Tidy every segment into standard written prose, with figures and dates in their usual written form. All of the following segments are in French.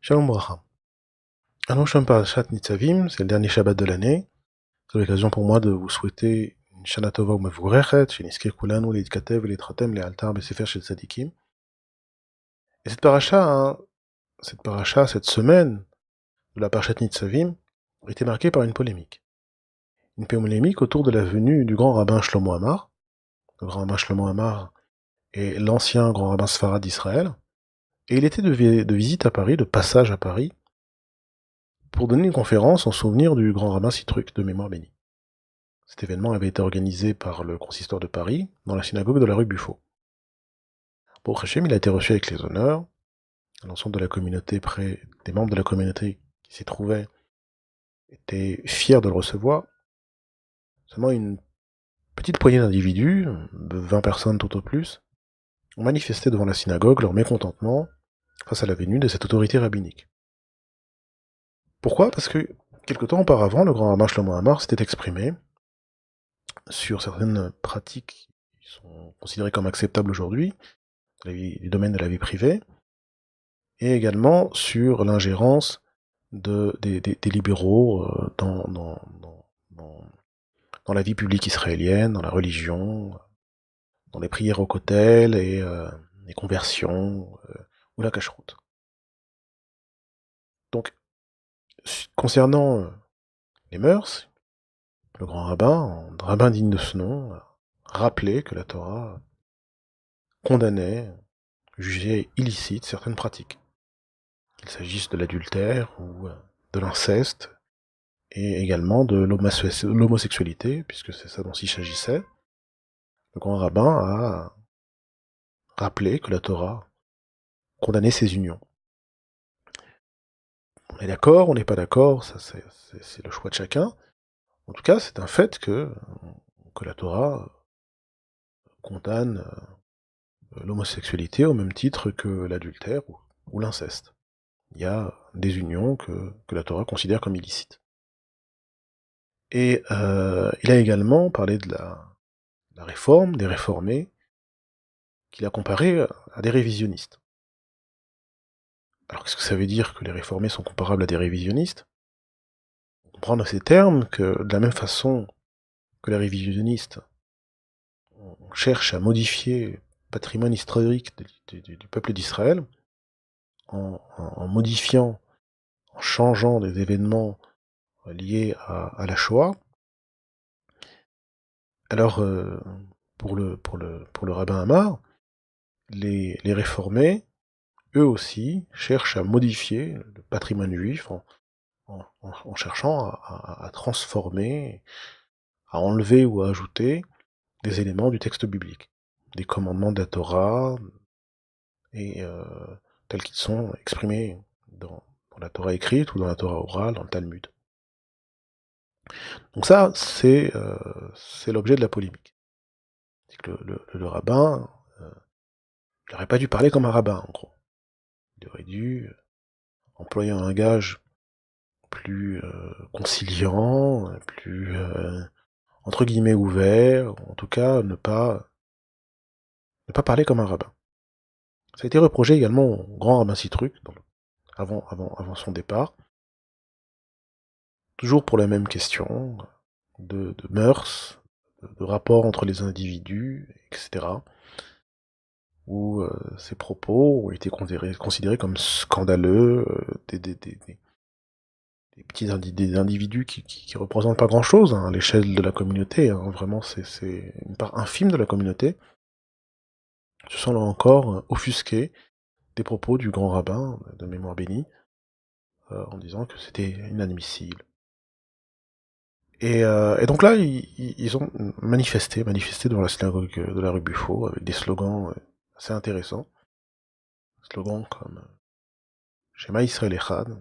Shalom Bracha. Allons Shalom Parashat Nitzavim, c'est le dernier Shabbat de l'année. C'est l'occasion pour moi de vous souhaiter une Shana Tova u'Mevurechet, Sheniskir Kulanu, Leitkatev, Leitchatem, Lealtar, Besefer Shel Tzadikim. Et cette paracha, cette semaine de la Parashat Nitzavim, a été marquée par une polémique. Une polémique autour de la venue du grand rabbin Shlomo Amar. Le grand rabbin Shlomo Amar est l'ancien grand rabbin Sfarad d'Israël. Et il était de visite à Paris, de passage à Paris, pour donner une conférence en souvenir du grand rabbin Sitruk de mémoire bénie. Cet événement avait été organisé par le consistoire de Paris, dans la synagogue de la rue Buffo. Pour Hachem, il a été reçu avec les honneurs. L'ensemble de la communauté, des membres de la communauté qui s'y trouvaient, étaient fiers de le recevoir. Seulement une petite poignée d'individus, 20 personnes tout au plus, ont manifesté devant la synagogue leur mécontentement face à la venue de cette autorité rabbinique. Pourquoi? Parce que, quelque temps auparavant, le grand rabbin Shlomo Amar s'était exprimé sur certaines pratiques qui sont considérées comme acceptables aujourd'hui, du domaine de la vie privée, et également sur l'ingérence des libéraux dans la vie publique israélienne, dans la religion, dans les prières au kotel et les conversions ou la cacheroute. Donc, concernant les mœurs, le grand rabbin, un rabbin digne de ce nom, a rappelé que la Torah condamnait, jugeait illicite certaines pratiques, qu'il s'agisse de l'adultère ou de l'inceste, et également de l'homosexualité, puisque c'est ça dont il s'agissait. Le grand rabbin a rappelé que la Torah condamnait ces unions. On est d'accord, on n'est pas d'accord, ça c'est le choix de chacun. En tout cas, c'est un fait que la Torah condamne l'homosexualité au même titre que l'adultère ou l'inceste. Il y a des unions que la Torah considère comme illicites. Et il a également parlé de la réforme, des réformés, qu'il a comparé à des révisionnistes. Alors qu'est-ce que ça veut dire que les réformés sont comparables à des révisionnistes? On comprend dans ces termes que de la même façon que les révisionnistes on cherche à modifier le patrimoine historique du peuple d'Israël, en modifiant, en changeant des événements liés à la Shoah, alors pour le rabbin Amar, les réformés, eux aussi, cherchent à modifier le patrimoine juif en cherchant à transformer, à enlever ou à ajouter des éléments du texte biblique, des commandements de la Torah, et tels qu'ils sont exprimés dans la Torah écrite ou dans la Torah orale, dans le Talmud. Donc ça, c'est l'objet de la polémique. C'est que le rabbin, il n'aurait pas dû parler comme un rabbin, en gros. Il aurait dû employer un langage plus conciliant, plus entre guillemets ouvert, en tout cas ne pas parler comme un rabbin. Ça a été reproché également au grand rabbin Sitruk, avant son départ, toujours pour la même question, de mœurs, de rapport entre les individus, etc., où ces propos ont été considérés comme scandaleux, des des individus qui représentent pas grand-chose à l'échelle de la communauté, hein, vraiment c'est une part infime de la communauté, se sont là encore offusqués des propos du grand rabbin de mémoire bénie, en disant que c'était inadmissible. Et donc là, ils ont manifesté devant la synagogue de la rue Buffo, avec des slogans assez intéressants. Slogans comme Shema Israël Echad.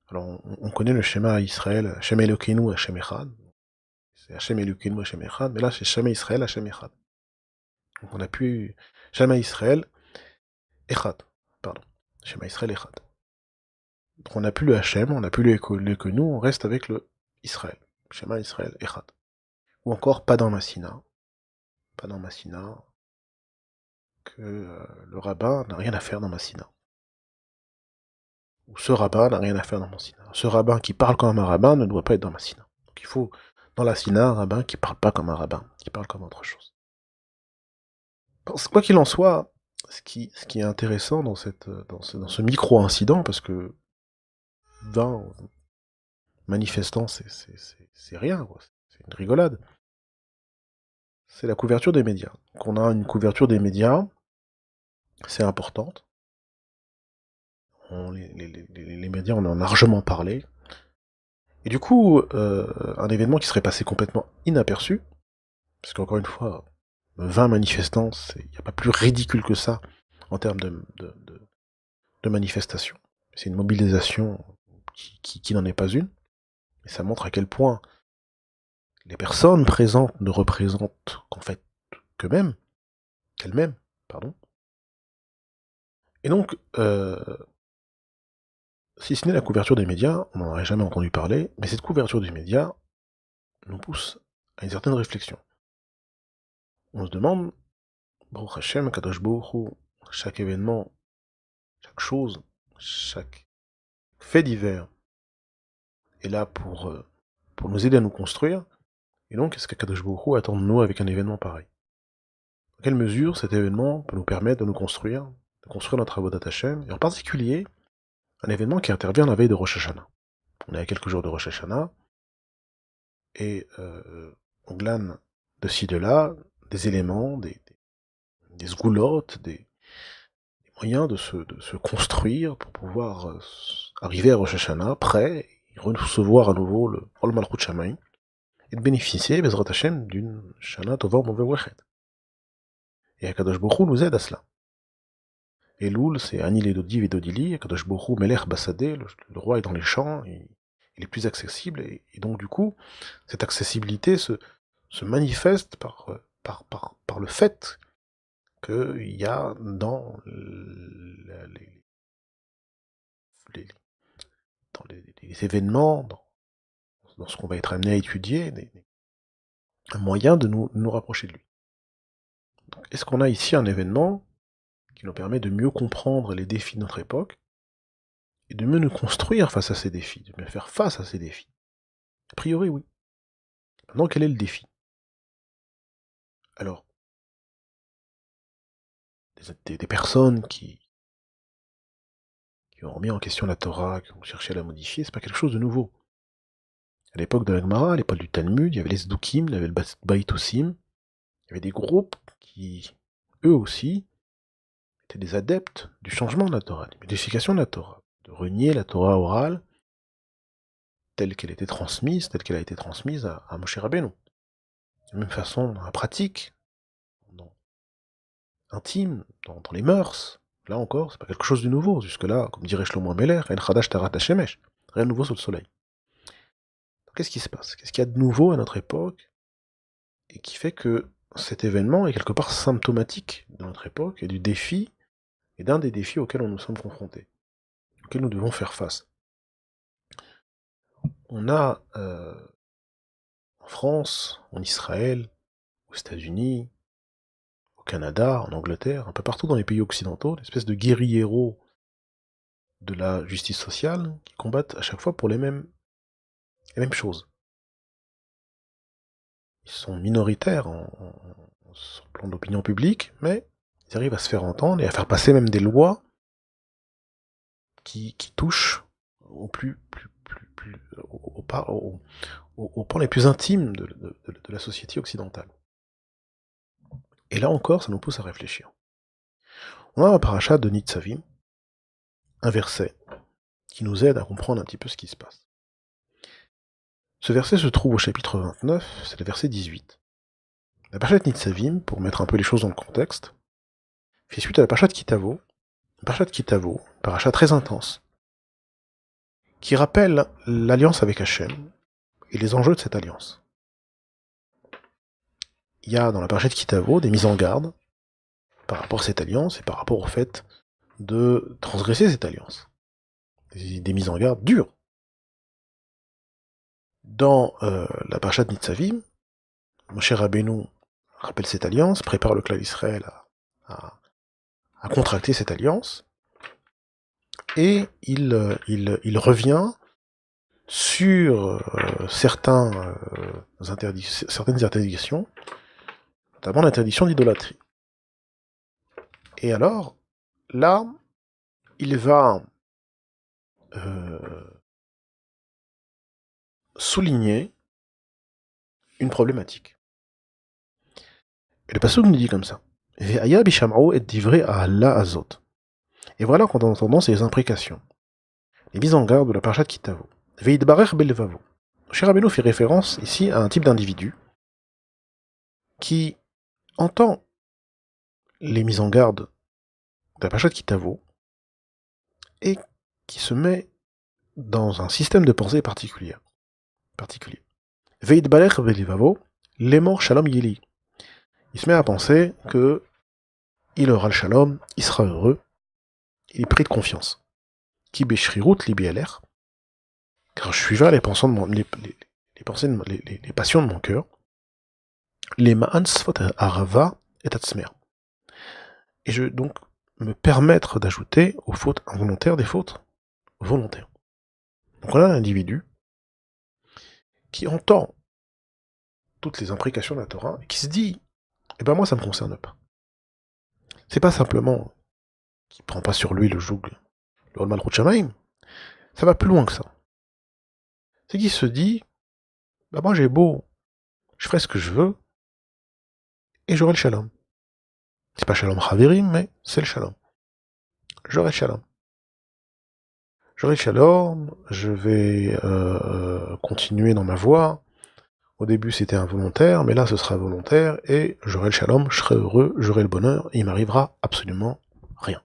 Alors on connaît le schéma Israël, Hashem Elokeinu, Hashem Echad. C'est Hashem Elokeinu, Hashem Echad, mais là c'est Shema Israël, Hashem Echad. Donc on a pu Shema Israël Echad, pardon. Shema Israël Echad. Donc on n'a plus le Hashem, on n'a plus le Elokeinu, on reste avec le Israël. Shema Israël Echad. Ou encore pas dans Massina, que le rabbin n'a rien à faire dans Massina. ou ce rabbin n'a rien à faire dans mon sina. Ce rabbin qui parle comme un rabbin ne doit pas être dans ma sina. Donc il faut dans la sina un rabbin qui parle pas comme un rabbin, qui parle comme autre chose. Quoi qu'il en soit, ce qui est intéressant dans ce micro-incident, parce que 20 manifestants, c'est rien, quoi. C'est une rigolade. C'est la couverture des médias. Qu'on a une couverture des médias, c'est importante. Les médias en ont largement parlé. Et du coup, un événement qui serait passé complètement inaperçu, parce qu'encore une fois, 20 manifestants, il n'y a pas plus ridicule que ça en termes de manifestation. C'est une mobilisation qui n'en est pas une. Et ça montre à quel point les personnes présentes ne représentent qu'en fait qu'elles-mêmes, pardon. Et donc, si ce n'est la couverture des médias, on n'en aurait jamais entendu parler, mais cette couverture des médias nous pousse à une certaine réflexion. On se demande, Baruch Hashem, Kadosh Baruch Hu, chaque événement, chaque chose, chaque fait divers est là pour nous aider à nous construire, et donc est-ce que Kadosh Baruch Hu attend de nous avec un événement pareil? Dans quelle mesure cet événement peut nous permettre de nous construire, de construire notre Avodat Hashem, et en particulier, un événement qui intervient la veille de Rosh Hashanah. On est à quelques jours de Rosh Hashanah, et on glane de ci, de là, des éléments, des sgoulottes, des moyens de se construire pour pouvoir arriver à Rosh Hashanah, prêt, et recevoir à nouveau le Ol Malchut Shamayim, et de bénéficier, Bezrat Hashem, d'une Shana Tova Mevouachet. Et Akadosh Baruch Hu nous aide à cela. Elul, c'est Ani Ledodi Vedodili, Akadosh Baruch Hu Melech Bassadeh, le roi est dans les champs, il est plus accessible, et donc du coup, cette accessibilité se manifeste par le fait qu'il y a dans les, dans les événements, dans ce qu'on va être amené à étudier, un moyen de nous rapprocher de lui. Donc, est-ce qu'on a ici un événement qui nous permet de mieux comprendre les défis de notre époque et de mieux nous construire face à ces défis, de mieux faire face à ces défis? A priori, oui. Maintenant, quel est le défi? Alors, des personnes qui ont remis en question la Torah, qui ont cherché à la modifier, c'est pas quelque chose de nouveau. À l'époque de la Gemara, à l'époque du Talmud, il y avait les Sdukim, il y avait le Baïtosim, il y avait des groupes qui, eux aussi, étaient des adeptes du changement de la Torah, de modification de la Torah, de renier la Torah orale telle qu'elle était transmise, telle qu'elle a été transmise à Moshe Rabbeinu. De la même façon, dans la pratique, dans intime, dans les mœurs, là encore, c'est pas quelque chose de nouveau. Jusque-là, comme dirait Shlomo Ameler, En Chadash Tarat Hashemesh, rien de nouveau sous le soleil. Qu'est-ce qui se passe? Qu'est-ce qu'il y a de nouveau à notre époque et qui fait que cet événement est quelque part symptomatique de notre époque et du défi, et d'un des défis auxquels nous sommes confrontés, auxquels nous devons faire face? On a en France, en Israël, aux États-Unis, au Canada, en Angleterre, un peu partout dans les pays occidentaux, une espèce de guérilleros de la justice sociale qui combattent à chaque fois pour les mêmes choses. Ils sont minoritaires sur le plan de l'opinion publique, mais ils arrivent à se faire entendre et à faire passer même des lois qui touchent au aux pans les plus intimes de la société occidentale. Et là encore, ça nous pousse à réfléchir. On a un parachat de Nitzavim, un verset qui nous aide à comprendre un petit peu ce qui se passe. Ce verset se trouve au chapitre 29, c'est le verset 18. La parachat Nitzavim, pour mettre un peu les choses dans le contexte, fait suite à la parachat Kitavo, parachat très intense, qui rappelle l'alliance avec Hachem et les enjeux de cette alliance. Il y a dans la parachat Kitavo des mises en garde par rapport à cette alliance et par rapport au fait de transgresser cette alliance. Des mises en garde dures. Dans la parachat Nitzavim, Moshe Rabbeinu rappelle cette alliance, prépare le clan d'Israël à contracter cette alliance, et il revient sur certaines interdictions, notamment l'interdiction d'idolâtrie. Et alors, là, il va souligner une problématique. Et le passage nous dit comme ça. Ve'aya bisham'u et divrei Allah azot. Et voilà quand on entend ces imprécations, les mises en garde de la parashat Kitavo. Ve'idbarech belevavo. Cher Rabbeinu fait référence ici à un type d'individu qui entend les mises en garde de la parashat Kitavo et qui se met dans un système de pensée particulier. Ve'idbarech belevavo, lemor shalom yeli. Il se met à penser que il aura le shalom, il sera heureux, il est pris de confiance. Ki beshrirut li bi'aler, car je suivrai les passions de mon cœur, les ma'an sfot arava et atzmer. Et je donc me permettre d'ajouter aux fautes involontaires des fautes volontaires. Donc on a un individu qui entend toutes les imprécations de la Torah et qui se dit, eh ben moi ça me concerne pas. C'est pas simplement qu'il prend pas sur lui le joug, le Malchut Shamaim, ça va plus loin que ça. C'est qu'il se dit, bah moi j'ai beau, je ferai ce que je veux, et j'aurai le shalom. C'est pas shalom chaverim, mais c'est le shalom. J'aurai le shalom. J'aurai le shalom, je vais continuer dans ma voie. Au début c'était involontaire, mais là ce sera volontaire, et j'aurai le shalom, je serai heureux, j'aurai le bonheur, et il m'arrivera absolument rien.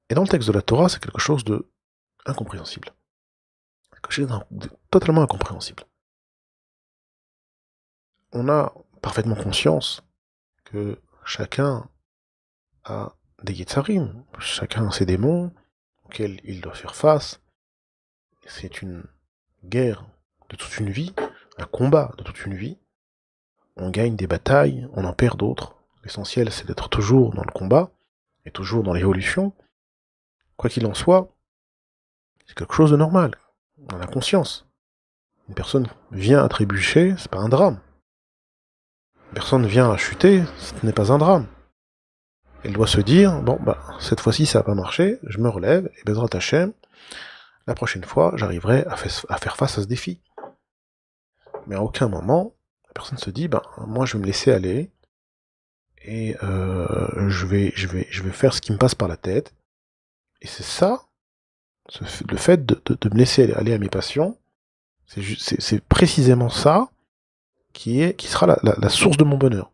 Et dans le texte de la Torah, c'est quelque chose de incompréhensible. Quelque chose de totalement incompréhensible. On a parfaitement conscience que chacun a des Yetzarim, chacun a ses démons auxquels il doit faire face. C'est une guerre de toute une vie, un combat de toute une vie. On gagne des batailles, on en perd d'autres. L'essentiel, c'est d'être toujours dans le combat et toujours dans l'évolution. Quoi qu'il en soit, c'est quelque chose de normal. On a conscience. Une personne vient à trébucher, c'est pas un drame. Une personne vient à chuter, ce n'est pas un drame. Elle doit se dire, bon, bah, cette fois-ci ça n'a pas marché, je me relève, et Bezrat Hashem, la prochaine fois, j'arriverai à faire face à ce défi. Mais à aucun moment, la personne se dit, ben, moi je vais me laisser aller, et je vais faire ce qui me passe par la tête. Et c'est ça, le fait de me laisser aller à mes passions, c'est précisément ça qui sera la source de mon bonheur.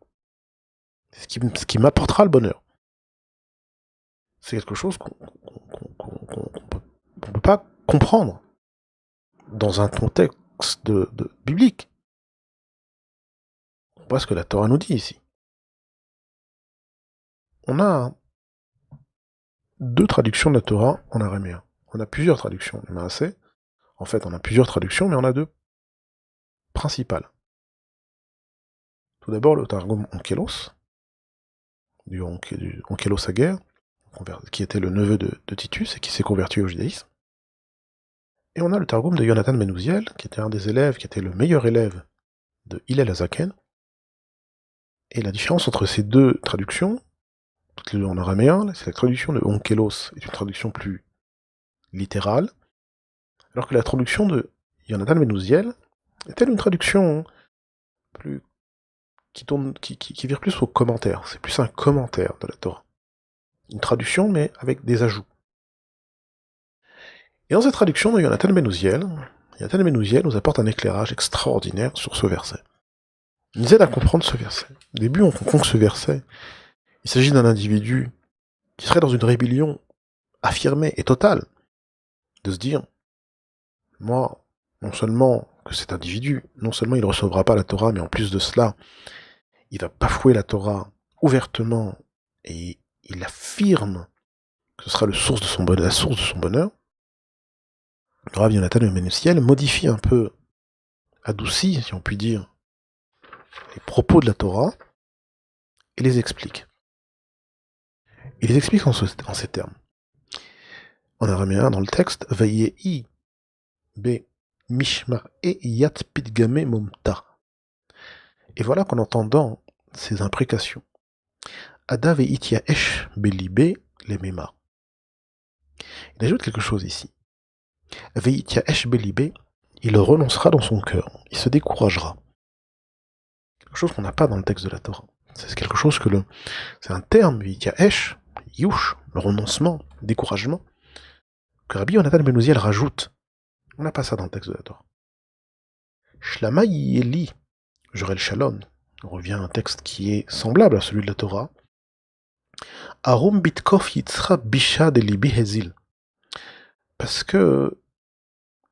C'est ce qui m'apportera le bonheur. C'est quelque chose qu'on ne peut pas comprendre dans un contexte biblique. On voit ce que la Torah nous dit ici. On a deux traductions de la Torah en araméen. On a plusieurs traductions, il y en a assez. En fait, on a plusieurs traductions, mais on a deux principales. Tout d'abord, le Targum Onkelos, du Onkelos Ager, qui était le neveu de Titus et qui s'est converti au judaïsme. Et on a le Targum de Yonatan ben Uziel, qui était un des élèves, qui était le meilleur élève de Hillel Azaken. Et la différence entre ces deux traductions, toutes les deux en araméen, c'est la traduction de Onkelos est une traduction plus littérale, alors que la traduction de Yonatan ben Uziel est une traduction plus qui vire plus au commentaire. C'est plus un commentaire de la Torah. Une traduction, mais avec des ajouts. Et dans cette traduction de Yonatan ben Uziel nous apporte un éclairage extraordinaire sur ce verset. Il nous aide à comprendre ce verset. Au début, on comprend que ce verset, il s'agit d'un individu qui serait dans une rébellion affirmée et totale, de se dire, moi, non seulement que cet individu, non seulement il ne recevra pas la Torah, mais en plus de cela, il va bafouer la Torah ouvertement, et il affirme que ce sera la source de son bonheur. Le Rav Yonatan ben Uziel modifie un peu, adoucit, si on peut dire, les propos de la Torah, et les explique. Il les explique en ces termes. en araméen dans le texte, Vayehi be mishmar e yat pitgame mumta. Et voilà qu'en entendant ces imprécations, Ada veitia esh belibe lemema. Il ajoute quelque chose ici. Veitia esh belibe, il renoncera dans son cœur, il se découragera. Quelque chose qu'on n'a pas dans le texte de la Torah. C'est quelque chose que c'est un terme, veitia esh, yush, le renoncement, découragement, que Rabbi Yonatan ben Uziel rajoute. On n'a pas ça dans le texte de la Torah. Shlama yeli, Jorel Shalom, on revient à un texte qui est semblable à celui de la Torah. Arum bitkof yitzra bisha de libi hezil. Parce que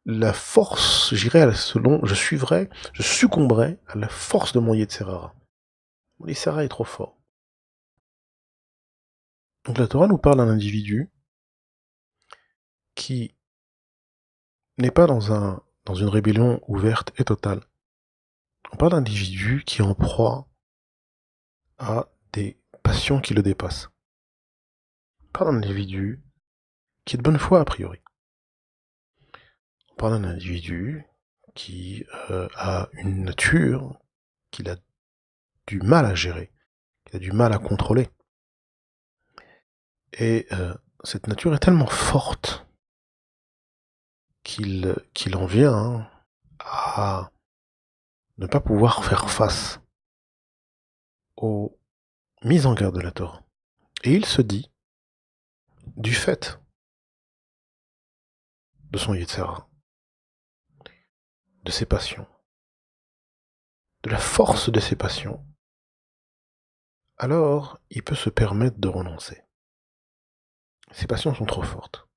la force, je succomberai à la force de mon Yetzerara. Mon Yetzerara est trop fort. Donc la Torah nous parle d'un individu qui n'est pas dans une rébellion ouverte et totale. On parle d'un individu qui est en proie à des passions qui le dépassent. On parle d'un individu qui est de bonne foi a priori. On parle d'un individu qui a une nature qu'il a du mal à gérer, qu'il a du mal à contrôler. Et cette nature est tellement forte qu'il en vient à ne pas pouvoir faire face aux mises en garde de la Torah. Et il se dit, du fait de son Yetzirah, de ses passions, de la force de ses passions, alors il peut se permettre de renoncer. Ses passions sont trop fortes.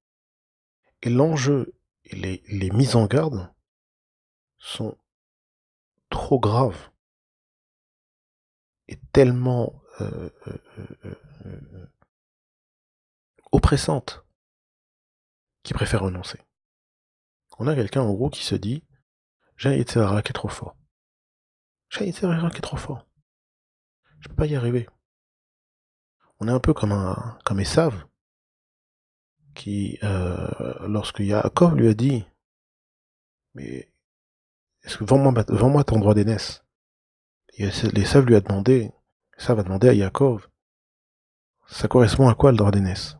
Et l'enjeu et les mises en garde sont trop graves et tellement oppressantes qu'il préfère renoncer. On a quelqu'un en gros qui se dit j'ai un Yetzirah qui est trop fort. J'ai un Yetzirah qui est trop fort. Je peux pas y arriver. On est un peu comme Esav, qui, lorsque Yaakov lui a dit mais est-ce que vends-moi ton droit d'aînesse. Esav lui a demandé, Esav a demandé à Yaakov, ça correspond à quoi le droit d'aînesse?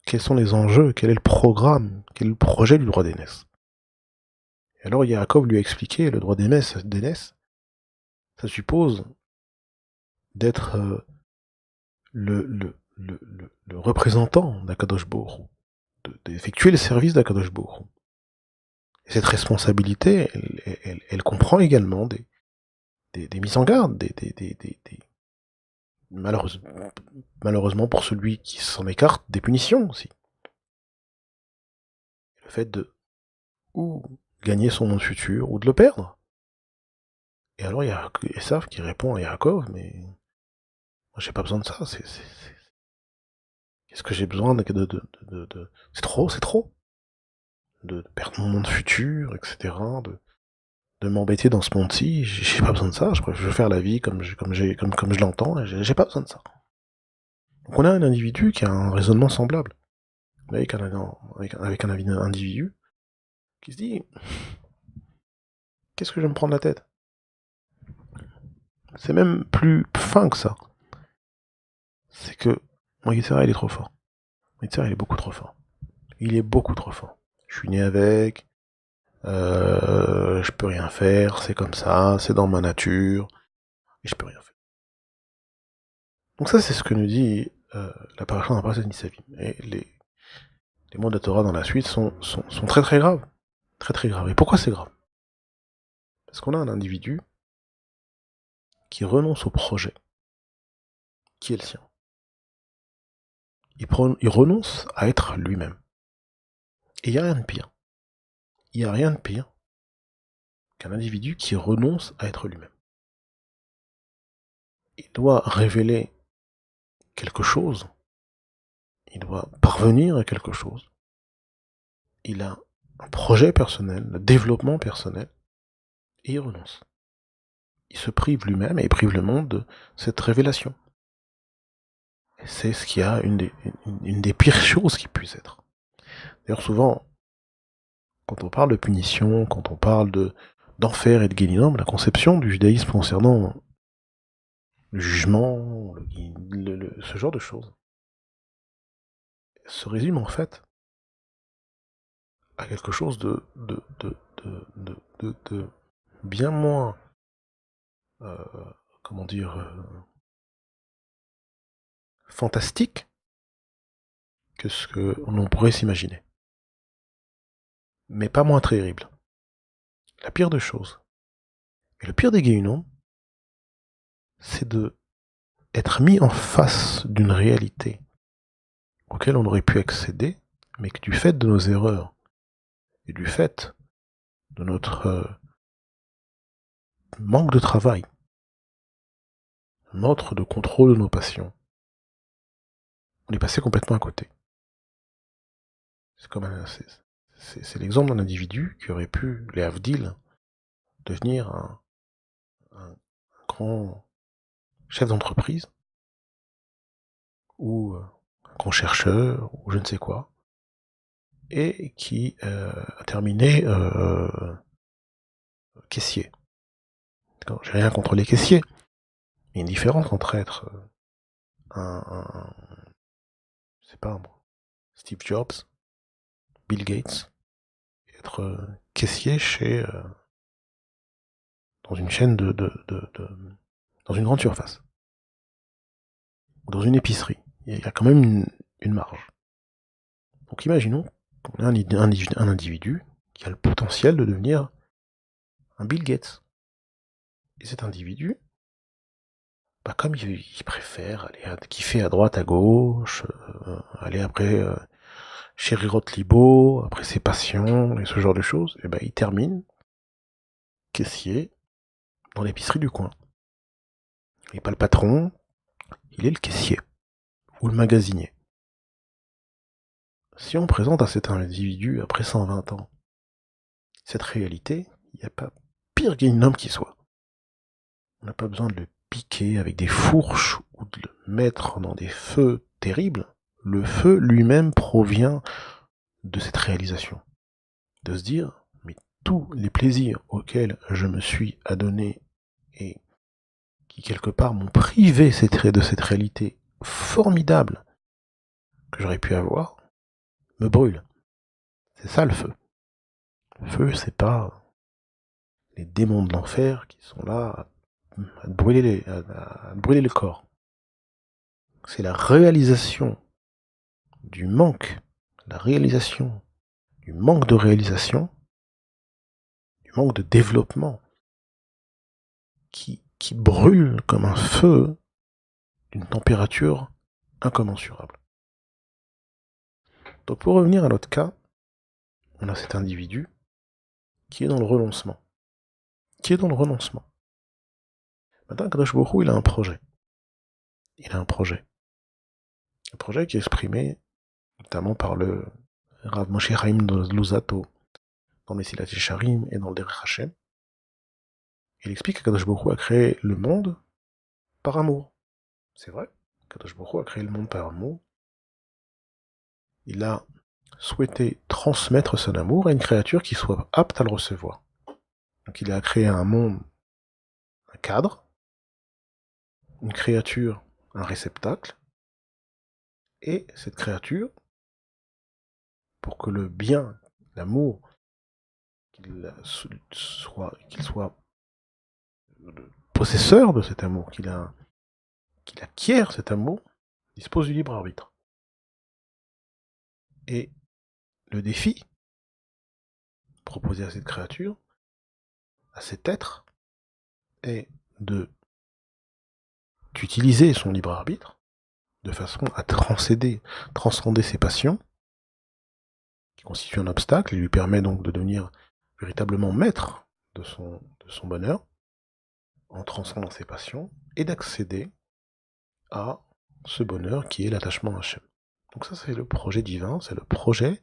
Quels sont les enjeux? Quel est le programme? Quel est le projet du droit d'aînesse? Et alors Yaakov lui a expliqué, le droit d'aînesse, ça suppose d'être le représentant d'Akadosh Baruch Hu, d'effectuer le service d'Akadosh Baruch Hu. Et cette responsabilité, elle comprend également des mises en garde, malheureusement pour celui qui s'en écarte, des punitions aussi. Le fait de ou gagner son monde futur, ou de le perdre. Et alors il y a Esav qui répond à Yaakov, mais moi j'ai pas besoin de ça, qu'est-ce que j'ai besoin de... C'est trop. De perdre mon monde futur, etc. De m'embêter dans ce monde-ci, j'ai pas besoin de ça, je préfère faire la vie comme je l'entends, et j'ai pas besoin de ça. Donc on a un individu qui a un raisonnement semblable, avec un individu qui se dit qu'est-ce que je vais me prendre la tête? C'est même plus fin que ça. C'est que mon Yetzirah il est trop fort. Mon Yetzirah il est beaucoup trop fort. Il est beaucoup trop fort. Je suis né avec, je peux rien faire, c'est comme ça, c'est dans ma nature, et je peux rien faire. Donc ça c'est ce que nous dit la paracha dans Parashat Nitzavim. Et les mots de la Torah dans la suite sont très très graves. Très très graves. Et pourquoi c'est grave? Parce qu'on a un individu qui renonce au projet qui est le sien. Il renonce à être lui-même. Et il n'y a rien de pire. Il n'y a rien de pire qu'un individu qui renonce à être lui-même. Il doit révéler quelque chose, il doit parvenir à quelque chose. Il a un projet personnel, un développement personnel, et il renonce. Il se prive lui-même et il prive le monde de cette révélation. Et c'est ce qui a une des pires choses qui puisse être. D'ailleurs, souvent, quand on parle de punition, quand on parle d'enfer et de Guéhinnom, la conception du judaïsme concernant le jugement, ce genre de choses, se résume en fait à quelque chose de bien moins, comment dire, fantastique que ce que l'on pourrait s'imaginer. Mais pas moins terrible. La pire des choses, et le pire des Guéhinnom, c'est de être mis en face d'une réalité auquel on aurait pu accéder, mais que du fait de nos erreurs et du fait de notre manque de travail, notre de contrôle de nos passions, on est passé complètement à côté. C'est comme c'est l'exemple d'un individu qui aurait pu, les Havdil, devenir un grand chef d'entreprise ou un grand chercheur ou je ne sais quoi, et qui a terminé caissier. J'ai rien contre les caissiers, mais il y a une différence entre être un c'est pas moi, Steve Jobs, Bill Gates, et être caissier chez dans une chaîne dans une grande surface, ou dans une épicerie. Il y a quand même une marge. Donc imaginons qu'on a un individu qui a le potentiel de devenir un Bill Gates. Et cet individu, bah comme il préfère aller kiffer à droite, à gauche, aller après chez Libo, après ses passions et ce genre de choses, et ben il termine caissier dans l'épicerie du coin. Il n'est pas le patron, il est le caissier ou le magasinier. Si on présente à cet individu après 120 ans cette réalité, il n'y a pas pire Guéhinnom qui soit. On n'a pas besoin de le piquer avec des fourches ou de le mettre dans des feux terribles. Le feu lui-même provient de cette réalisation. De se dire, mais tous les plaisirs auxquels je me suis adonné et qui quelque part m'ont privé de cette réalité formidable que j'aurais pu avoir, me brûlent. C'est ça le feu. Le feu, c'est pas les démons de l'enfer qui sont là à brûler le corps. C'est la réalisation du manque, la réalisation du manque de réalisation, du manque de développement, qui brûle comme un feu d'une température incommensurable. Donc pour revenir à notre cas, on a cet individu qui est dans le renoncement. Maintenant, Kadosh Baruch Hu, il a un projet. Un projet qui est exprimé notamment par le Rav Moshe Chaim Luzzatto dans les Mesilat Yesharim et dans le Derech Hashem. Il explique que Kadosh Baruch Hu a créé le monde par amour. C'est vrai, Kadosh Baruch Hu a créé le monde par amour. Il a souhaité transmettre son amour à une créature qui soit apte à le recevoir. Donc il a créé un monde, un cadre, une créature, un réceptacle, et cette créature, pour que le bien, l'amour, qu'il soit le possesseur de cet amour, qu'il acquiert cet amour, dispose du libre arbitre. Et le défi proposé à cette créature, à cet être, est d'utiliser son libre arbitre de façon à transcender ses passions, qui constituent un obstacle, et lui permet donc de devenir véritablement maître de son bonheur, en transcendant ses passions, et d'accéder à ce bonheur qui est l'attachement à Hachem. Donc ça, c'est le projet divin, c'est le projet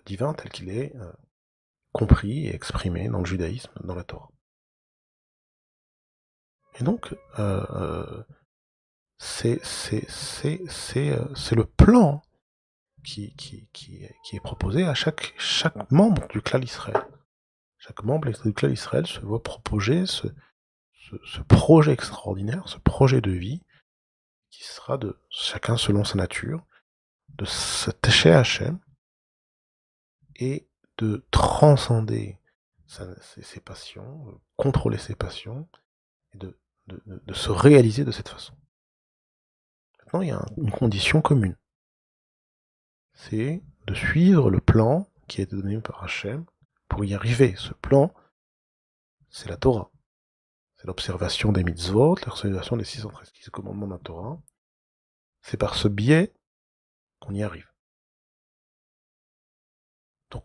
divin tel qu'il est compris et exprimé dans le judaïsme, dans la Torah. Et donc, c'est le plan qui est proposé à chaque membre du clan Israël. Chaque membre du clan Israël se voit proposer ce projet extraordinaire, ce projet de vie, qui sera de chacun selon sa nature, de s'attacher à Hachem et de transcender ses passions, contrôler ses passions, et de se réaliser de cette façon. Maintenant, il y a une condition commune. C'est de suivre le plan qui a été donné par Hachem pour y arriver. Ce plan, c'est la Torah. C'est l'observation des mitzvot, l'observation des 613 commandements de la Torah. C'est par ce biais qu'on y arrive. Donc,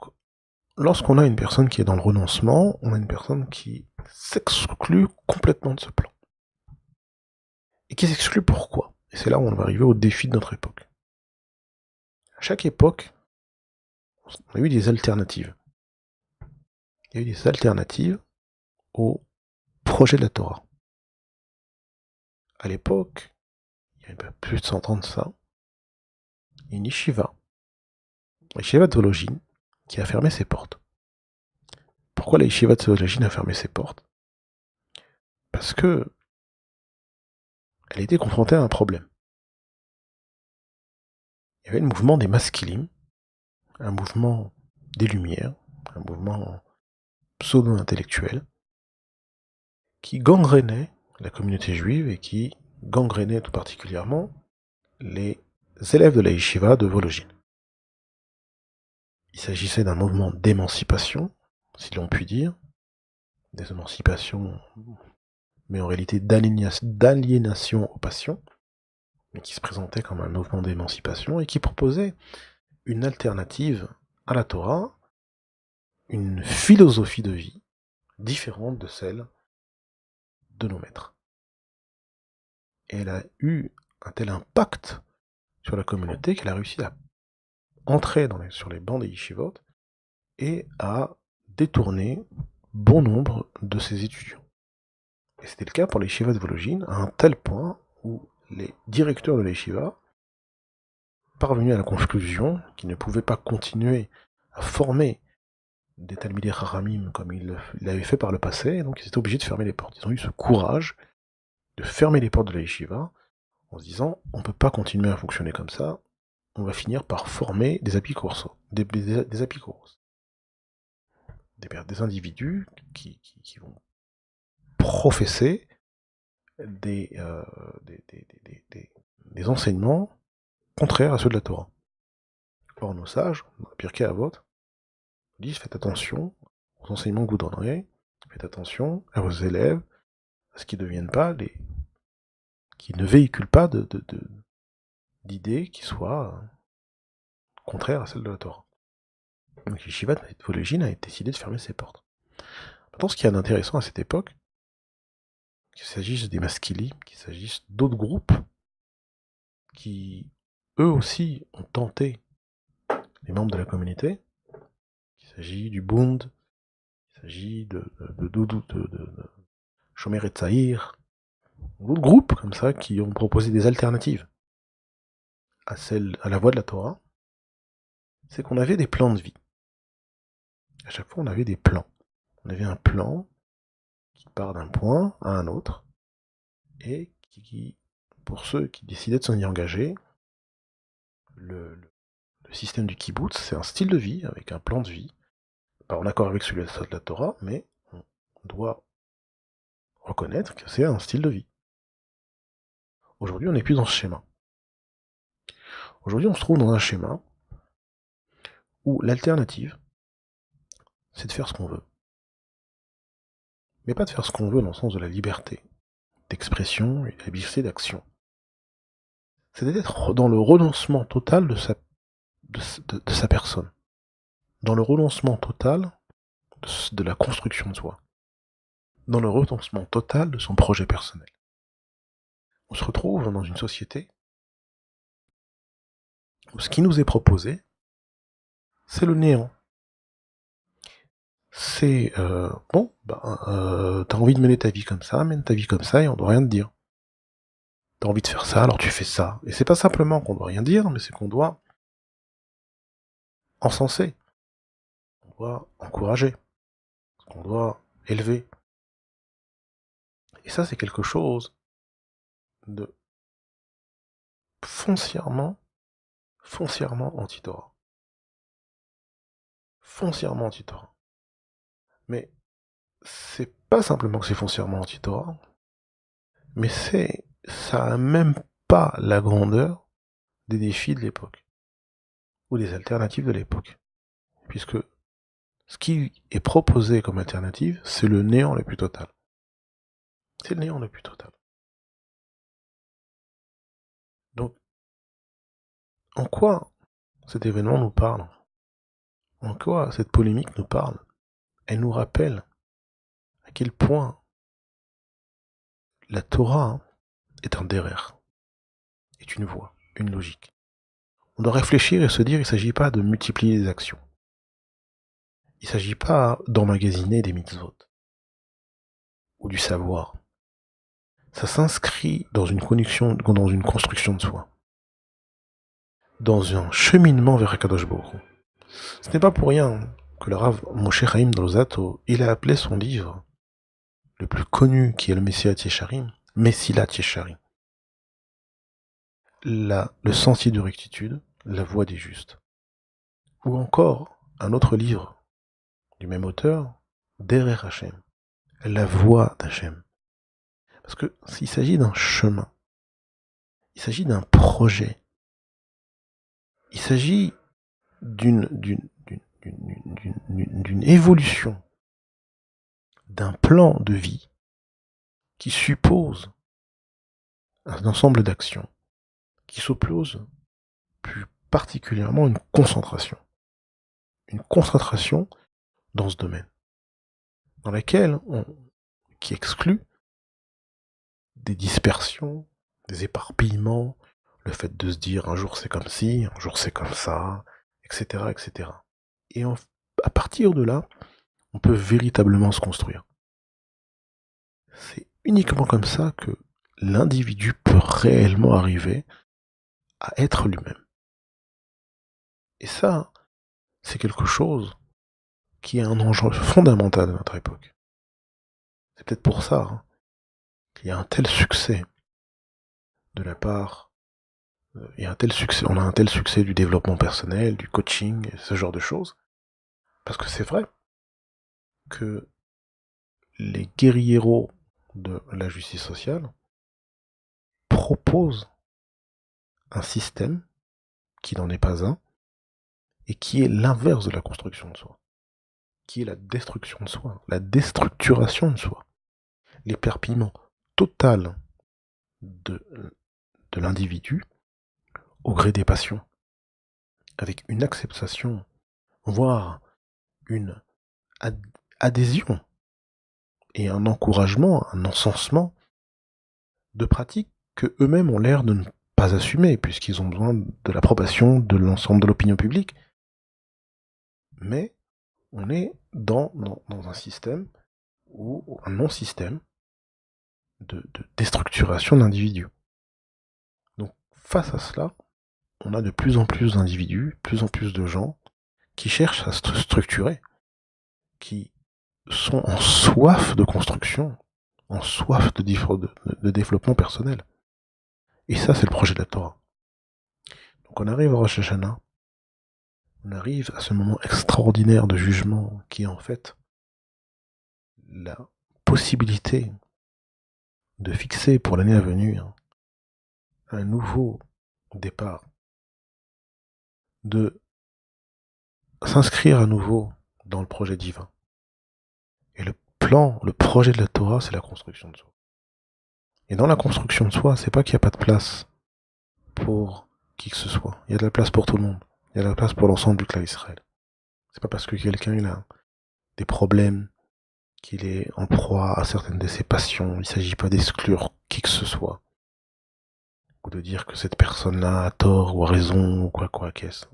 lorsqu'on a une personne qui est dans le renoncement, on a une personne qui s'exclut complètement de ce plan. Et qui s'exclut pourquoi? Et c'est là où on va arriver au défi de notre époque. À chaque époque, on a eu des alternatives. Il y a eu des alternatives au projet de la Torah. À l'époque, il y a plus de 100 ans de ça, il y a une yeshiva, la yeshiva de Vologine, qui a fermé ses portes. Pourquoi la yeshiva de Vologine a fermé ses portes? Parce que elle était confrontée à un problème. Il y avait le mouvement des maskilim, un mouvement des Lumières, un mouvement pseudo-intellectuel, qui gangrénait la communauté juive et qui gangrénait tout particulièrement les élèves de la yeshiva de Vologine. Il s'agissait d'un mouvement d'émancipation, si l'on peut dire, des émancipations, mais en réalité d'aliénation aux passions, mais qui se présentait comme un mouvement d'émancipation et qui proposait une alternative à la Torah, une philosophie de vie différente de celle de nos maîtres. Et elle a eu un tel impact sur la communauté qu'elle a réussi à entrer sur les bancs des yeshivot et à détourner bon nombre de ses étudiants. Et c'était le cas pour les yeshivas de Vologine, à un tel point où les directeurs de la yeshiva, parvenus à la conclusion qu'ils ne pouvaient pas continuer à former des Talmidei Chachamim comme ils l'avaient fait par le passé, et donc ils étaient obligés de fermer les portes. Ils ont eu ce courage de fermer les portes de la yeshiva en se disant on ne peut pas continuer à fonctionner comme ça, on va finir par former des apikoros, des apikoros. Des individus qui vont professer des enseignements contraires à ceux de la Torah. Or, nos sages, dans le Pirkei Avot, disent faites attention aux enseignements que vous donnerez, faites attention à vos élèves, à ce qu'ils ne deviennent pas qui ne véhiculent pas d'idées qui soient contraires à celles de la Torah. Donc, l'Yeshiva de Vologine a décidé de fermer ses portes. Maintenant, ce qu'il y a d'intéressant à cette époque, qu'il s'agisse des maskilim, qu'il s'agisse d'autres groupes qui, eux aussi, ont tenté les membres de la communauté, qu'il s'agit du Bund, qu'il s'agit de Shomer Etzaïr, d'autres groupes comme ça qui ont proposé des alternatives à la voie de la Torah, c'est qu'on avait des plans de vie. À chaque fois, on avait des plans. On avait un plan qui part d'un point à un autre, et qui, pour ceux qui décidaient de s'en y engager, le système du kibbutz, c'est un style de vie avec un plan de vie, pas en accord avec celui de la Torah, mais on doit reconnaître que c'est un style de vie. Aujourd'hui, on n'est plus dans ce schéma. Aujourd'hui, on se trouve dans un schéma où l'alternative, c'est de faire ce qu'on veut. Mais pas de faire ce qu'on veut dans le sens de la liberté d'expression et de la liberté d'action. C'est d'être dans le renoncement total de sa personne. Dans le renoncement total de la construction de soi. Dans le renoncement total de son projet personnel. On se retrouve dans une société où ce qui nous est proposé, c'est le néant. C'est t'as envie de mener ta vie comme ça, mène ta vie comme ça et on doit rien te dire. T'as envie de faire ça, alors tu fais ça. Et c'est pas simplement qu'on doit rien dire, mais c'est qu'on doit encenser, qu'on doit encourager, qu'on doit élever. Et ça, c'est quelque chose de foncièrement anti-Torah. Foncièrement anti-Torah. Mais c'est pas simplement que c'est foncièrement anti-Torah, mais ça a même pas la grandeur des défis de l'époque, ou des alternatives de l'époque. Puisque ce qui est proposé comme alternative, c'est le néant le plus total. C'est le néant le plus total. Donc, en quoi cet événement nous parle? En quoi cette polémique nous parle? Elle nous rappelle à quel point la Torah est un derer, est une voie, une logique. On doit réfléchir et se dire, il ne s'agit pas de multiplier les actions. Il ne s'agit pas d'emmagasiner des mitzvot ou du savoir. Ça s'inscrit dans une construction de soi, dans un cheminement vers Akadosh Baruch Hu. Ce n'est pas pour rien que le Rav Moshe Chaim Luzzatto, il a appelé son livre le plus connu, qui est le Messilat Yesharim, le sentier de rectitude, la voie des justes. Ou encore un autre livre du même auteur, Derer Hashem, la voie d'Hashem. Parce que s'il s'agit d'un chemin, il s'agit d'un projet, il s'agit d'une évolution, d'un plan de vie qui suppose un ensemble d'actions, qui suppose plus particulièrement une concentration dans ce domaine, dans laquelle qui exclut des dispersions, des éparpillements, le fait de se dire un jour c'est comme ci, un jour c'est comme ça, etc. etc. Et à partir de là, on peut véritablement se construire. C'est uniquement comme ça que l'individu peut réellement arriver à être lui-même. Et ça, c'est quelque chose qui est un enjeu fondamental de notre époque. C'est peut-être pour ça qu'il y a un tel succès de la part, on a un tel succès du développement personnel, du coaching, ce genre de choses. Parce que c'est vrai que les guérilleros de la justice sociale proposent un système qui n'en est pas un, et qui est l'inverse de la construction de soi, qui est la destruction de soi, la déstructuration de soi, l'éperpillement total de l'individu au gré des passions, avec une acceptation, voire une adhésion et un encouragement, un encensement de pratiques que eux-mêmes ont l'air de ne pas assumer, puisqu'ils ont besoin de l'approbation de l'ensemble de l'opinion publique. Mais on est dans un système ou un non-système de déstructuration d'individus. Donc face à cela, on a de plus en plus d'individus, de plus en plus de gens qui cherchent à se structurer, qui sont en soif de construction, en soif de développement personnel. Et ça, c'est le projet de la Torah. Donc on arrive à Rosh Hashanah, on arrive à ce moment extraordinaire de jugement qui est en fait la possibilité de fixer pour l'année à venir un nouveau départ, de s'inscrire à nouveau dans le projet divin. Et le projet de la Torah, c'est la construction de soi. Et dans la construction de soi, c'est pas qu'il n'y a pas de place pour qui que ce soit. Il y a de la place pour tout le monde. Il y a de la place pour l'ensemble du clan Israël. C'est pas parce que quelqu'un il a des problèmes, qu'il est en proie à certaines de ses passions. Il ne s'agit pas d'exclure qui que ce soit. Ou de dire que cette personne-là a tort ou a raison ou quoi qu'est-ce.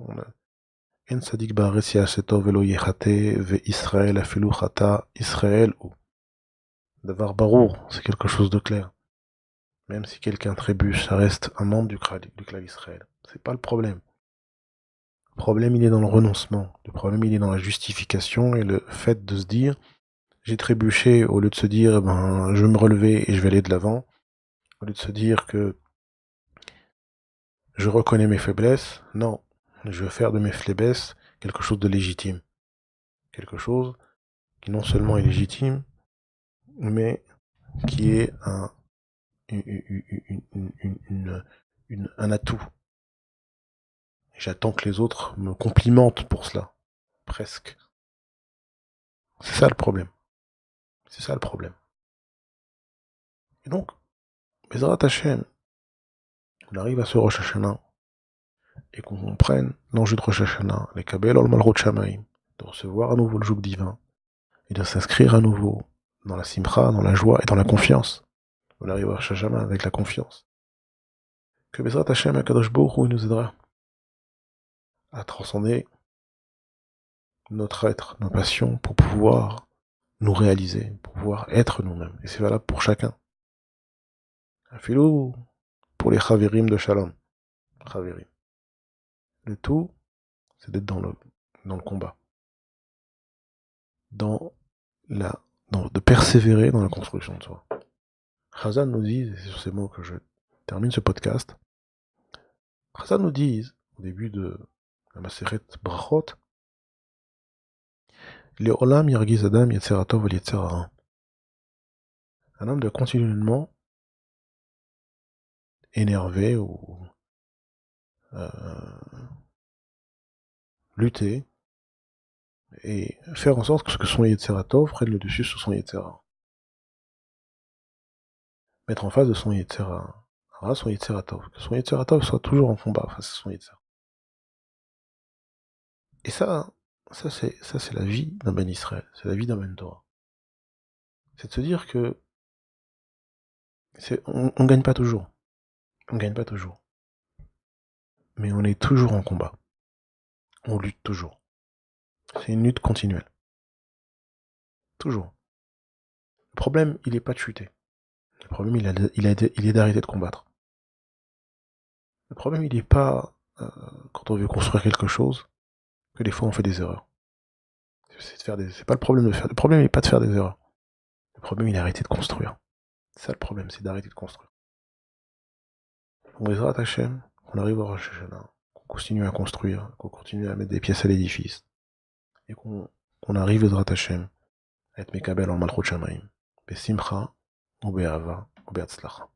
En sadik ba'aretz ya'aseh velo yechateh ve'Israël afilu chata Israël ou. Davar barour, c'est quelque chose de clair. Même si quelqu'un trébuche, ça reste un membre du clan Israël. C'est pas le problème. Le problème, il est dans le renoncement. Le problème, il est dans la justification et le fait de se dire j'ai trébuché au lieu de se dire je vais me relever et je vais aller de l'avant. Au lieu de se dire que je reconnais mes faiblesses, non, je veux faire de mes faiblesses quelque chose de légitime. Quelque chose qui non seulement est légitime, mais qui est un atout. J'attends que les autres me complimentent pour cela. Presque. C'est ça le problème. C'est ça le problème. Et donc, Bezrat Hashem, on arrive à ce Rosh Hashanah et qu'on comprenne l'enjeu de Rosh Hashanah, les Kabel al Malchut Shamaim, de recevoir à nouveau le joug divin et de s'inscrire à nouveau dans la simcha, dans la joie et dans la confiance. On arrive à Rosh Hashanah avec la confiance. Que Bezrat Hashem, Akadosh Baruch Hu, nous aidera à transcender notre être, nos passions, pour pouvoir nous réaliser, pour pouvoir être nous-mêmes. Et c'est valable pour chacun. Afilou, pour les Chavirim de Shalom. Chavirim. Le tout, c'est d'être dans le combat. De persévérer dans la construction de soi. Chazal nous dit, et c'est sur ces mots que je termine ce podcast, Chazal nous dit, au début de la Maseret Brachot, Le'olam yargiz adam yetzer hatov vel yetzer hara. Un homme doit continuellement énerver ou lutter et faire en sorte que son yetzer hatov prenne le dessus sur son yetzer hara. Mettre en face de son yetzer hara son yetzer hatov. Que son yetzer hatov soit toujours en combat face à son yetzer. Et ça c'est la vie d'un Ben Israël, c'est la vie d'un Ben Torah. C'est de se dire que on gagne pas toujours. On gagne pas toujours. Mais on est toujours en combat. On lutte toujours. C'est une lutte continuelle. Toujours. Le problème, il est pas de chuter. Le problème, il est d'arrêter de combattre. Le problème, il est pas, quand on veut construire quelque chose, que des fois on fait des erreurs. C'est pas le problème de faire. Le problème, il est pas de faire des erreurs. Le problème, il est d'arrêter de construire. C'est ça le problème, c'est d'arrêter de construire. On les Hashem, qu'on arrive au Rosh Hashanah, qu'on continue à construire, qu'on continue à mettre des pièces à l'édifice, et qu'on arrive au Hashem, à être Mekabel en Malchut Shamaim, Besimcha, ou Be'ava, ou Be'atzlacha.